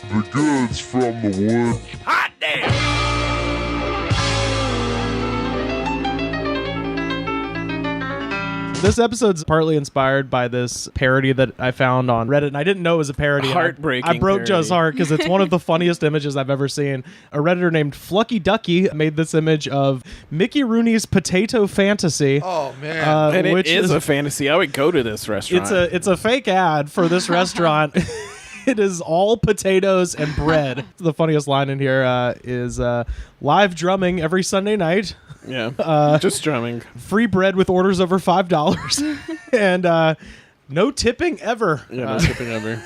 The goods from the wood. Hot damn! This episode's partly inspired by this parody that I found on Reddit, and I didn't know it was a parody. Heartbreaking I broke parody. Joe's heart because it's one of the funniest images I've ever seen. A Redditor named Flucky Ducky made this image of Mickey Rooney's Potato Fantasy. Oh, man. And it which is a fantasy. I would go to this restaurant. It's a fake ad for this restaurant. It is all potatoes and bread. The funniest line in here is live drumming every Sunday night. Yeah, just drumming. Free bread with orders over $5. And no tipping ever. Yeah, no tipping ever.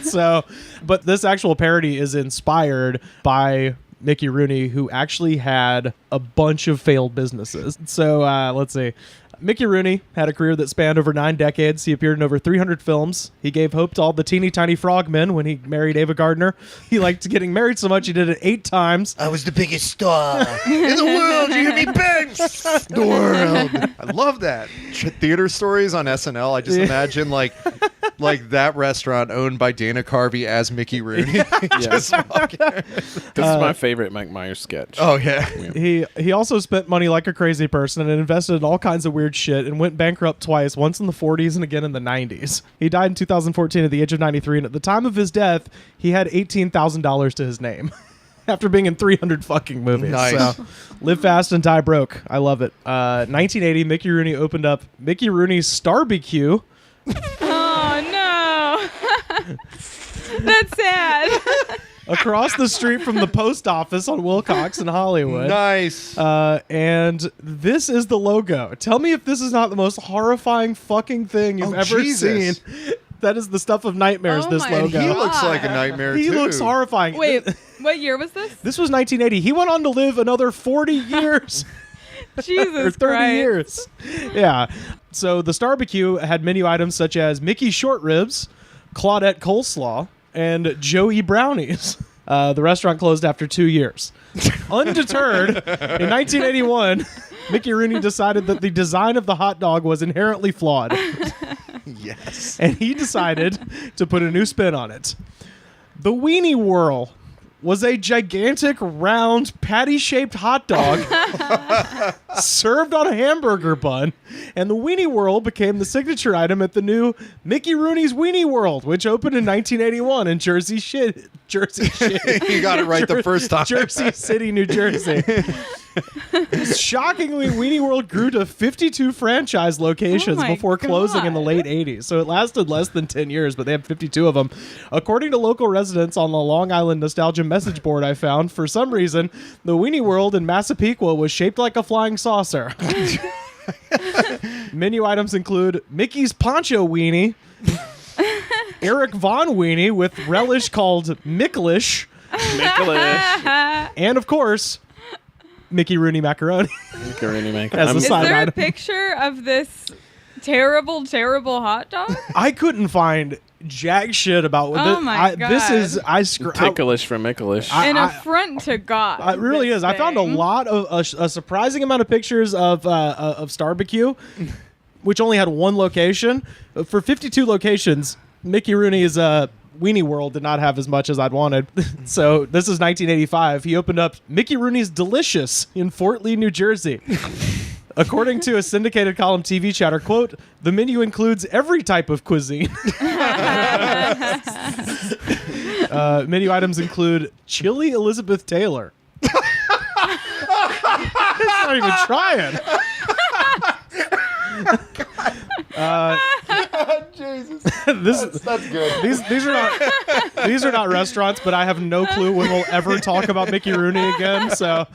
So, but this actual parody is inspired by Mickey Rooney, who actually had a bunch of failed businesses. So let's see. Mickey Rooney had a career that spanned over 9 decades. He appeared in over 300 films. He gave hope to all the teeny tiny frogmen when he married Ava Gardner. He liked getting married so much he did it 8 times. I was the biggest star in the world. You hear me bang? The world. I love that. Theater stories on SNL. I just imagine like that restaurant owned by Dana Carvey as Mickey Rooney. Just walking. This is my favorite Mike Myers sketch. Oh, yeah. He also spent money like a crazy person and invested in all kinds of weird shit and went bankrupt twice, once in the 40s and again in the 90s. He died in 2014 at the age of 93, and at the time of his death, he had $18,000 to his name. After being in 300 fucking movies. Nice. So, live fast and die broke. I love it. 1980, Mickey Rooney opened up Mickey Rooney's Starbecue. Oh, no. That's sad. Across the street from the post office on Wilcox in Hollywood. Nice. And this is the logo. Tell me if this is not the most horrifying fucking thing you've ever Jesus. seen. That is the stuff of nightmares, Oh this my logo. He God. looks like a nightmare, He too. looks horrifying. Wait, what year was this? This was 1980. He went on to live another 40 years. Jesus or 30 Christ. years. Yeah. So the Starbecue had menu items such as Mickey Short Ribs, Claudette Coleslaw, and Joey Brownies. The restaurant closed after 2 years. Undeterred, in 1981, Mickey Rooney decided that the design of the hot dog was inherently flawed. Yes. And he decided to put a new spin on it. The Weenie Whirl was a gigantic, round, patty-shaped hot dog served on a hamburger bun, and the Weenie Whirl became the signature item at the new Mickey Rooney's Weenie World, which opened in 1981 in Jersey City. You got it right the first time. Jersey City, New Jersey. Shockingly, Weenie World grew to 52 franchise locations Oh my before closing in the God. late 80s. So it lasted less than 10 years, but they had 52 of them. According to local residents on the Long Island Nostalgia message board I found, for some reason, the Weenie World in Massapequa was shaped like a flying saucer. Menu items include Mickey's Poncho Weenie, Eric Von Weenie with relish called Micklish, Nicholas. and of course, Mickey Rooney macaroni. Mickey Rooney maker. As a Is side there a item. picture of this terrible, terrible hot dog? I couldn't find jack shit about what Oh my This is Ticklish from Micklish. An affront to God. It really this is. I found a thing. lot of a surprising amount of pictures of Starbecue, which only had one location. For 52 locations, Mickey Rooney's Weenie World did not have as much as I'd wanted. So this is 1985. He opened up Mickey Rooney's Delicious in Fort Lee, New Jersey. According to a syndicated column TV chatter, quote, the menu includes every type of cuisine. Menu items include chili Elizabeth Taylor. It's not even trying. Jesus. That's good. These are not restaurants, but I have no clue when we'll ever talk about Mickey Rooney again. So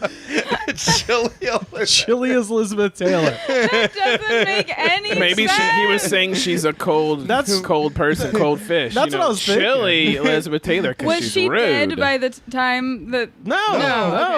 chili is Elizabeth Taylor. That doesn't make any Maybe sense. he was saying she's a cold person, cold fish. That's what I was thinking. Chili Elizabeth Taylor because Was she's she rude. dead by the time that... No.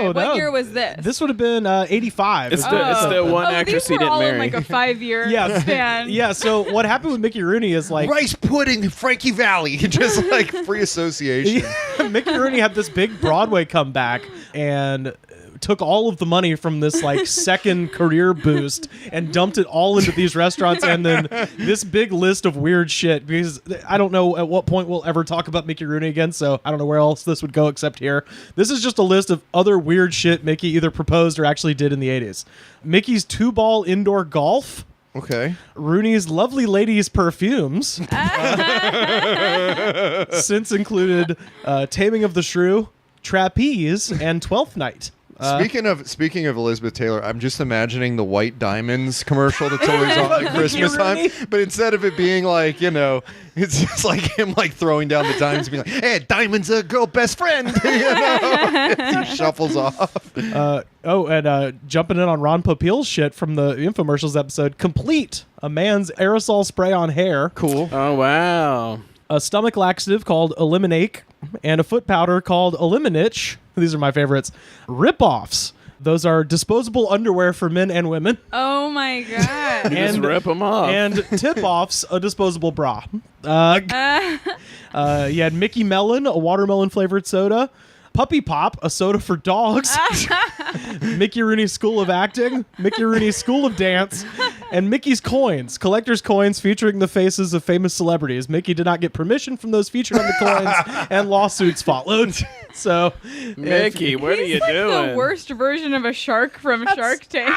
Okay. What year was this? This would have been 85. It's the one actress these he were didn't all marry. in like a 5-year Yeah. span. Yeah, so what happened with Mickey Rooney is like Rice pudding, Frankie Valley. Just like free association. Mickey Rooney had this big Broadway comeback and took all of the money from this like second career boost and dumped it all into these restaurants, and then this big list of weird shit, because I don't know at what point we'll ever talk about Mickey Rooney again, so I don't know where else this would go except here. This is just a list of other weird shit Mickey either proposed or actually did in the 80s. Mickey's 2-ball indoor golf. Okay. Rooney's lovely ladies perfumes. Since included Taming of the Shrew, Trapeze, and Twelfth Night. Speaking of Elizabeth Taylor, I'm just imagining the White Diamonds commercial that's always on at Christmas time. But instead of it being like, it's just like him like throwing down the diamonds and being like, hey, diamond's a girl best friend. He shuffles off. Jumping in on Ron Popeil's shit from the infomercials episode, Complete, a man's aerosol spray on hair. Cool. Oh, wow. A stomach laxative called Eliminate, and a foot powder called Eliminitch. These are my favorites. Rip-offs. Those are disposable underwear for men and women. Oh my god. Just rip them off. And tip-offs, a disposable bra. You had Mickey Melon, a watermelon-flavored soda. Puppy Pop, a soda for dogs. Mickey Rooney's School of Acting, Mickey Rooney's School of Dance, and Mickey's Coins, collector's coins featuring the faces of famous celebrities. Mickey did not get permission from those featured on the coins, and lawsuits followed. So, Mickey, what are you He's like doing? the worst version of a shark from Shark Tank.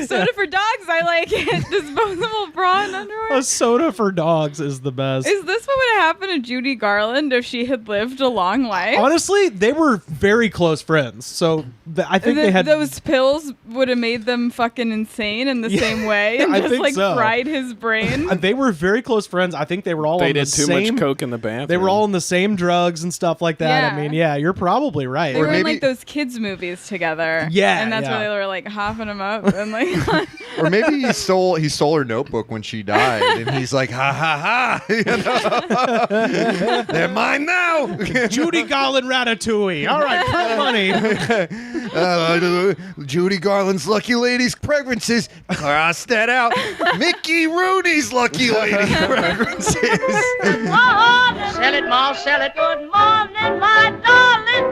Soda for dogs, I like it. Disposable bra and underwear. a soda for dogs is the best. Is this what would have happened to Judy Garland if she had lived a long life? Honestly, they were very close friends. So I think they had those pills would have made them fucking insane in the same way, and I just think like so. fried his brain. They were very close friends. I think they were all They on the did too same. much coke in the bathroom. They were all on the same drugs and stuff like that. Yeah. I mean, yeah, you're probably right. They were in maybe- like those kids movies together. Yeah, and that's yeah. why they were like hopping them up and like. Or maybe he stole her notebook when she died, and he's like, ha ha ha, they're mine now. Judy Garland Ratatouille. All right, print money. Judy Garland's Lucky Ladies fragrances. Cross that out. Mickey Rooney's Lucky Lady fragrances. Sell it, Ma, sell it. Good morning, my darling.